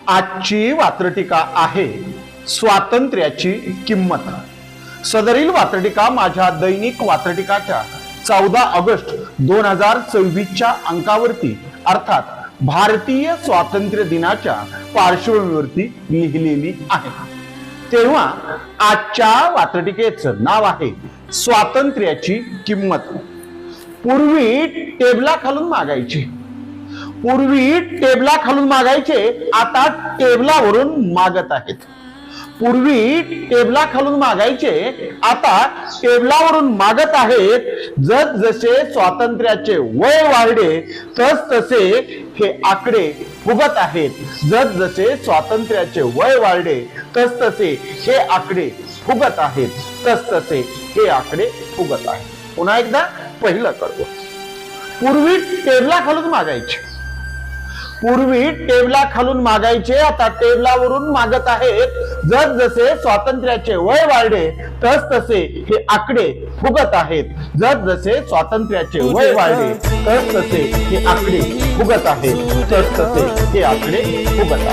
आजची वात्रटिका आहे स्वातंत्र्याची किंमत। सदरील वात्रटिका माझ्या दैनिक वात्रटिकाच्या 14 ऑगस्ट 2026च्या अंकावरती अर्थात भारतीय स्वातंत्र्य दिनाच्या पार्श्वभूमीवरती लिहिलेली आहे। तेव्हा आजच्या वात्रटिकेचं नाव आहे स्वातंत्र्याची किंमत। पूर्वी टेबला खालून मागायचे, आता टेबलावरून मागत आहेत। पूर्वी टेबला खालून मागायचे, आता टेबलावरून मागत आहेत। जसे स्वातंत्र्याचे वय वाढले तसे हे आकडे फुगत आहेत। जसे स्वातंत्र्याचे वय वाढले तसे हे आकडे फुगत आहेत। तसे हे आकडे फुगत आहेत। पुन्हा एकदा पहिलं कडवं। पूर्वी टेबला खालून मागायचे, आता टेबलावरून मागत आहेत। जसे स्वातंत्र्याचे वय वाढले तसे हे आकडे फुगत आहेत। जसे स्वातंत्र्याचे वय वाढले तसे हे आकडे फुगत आहेत। तसे हे आकडे फुगत आहेत।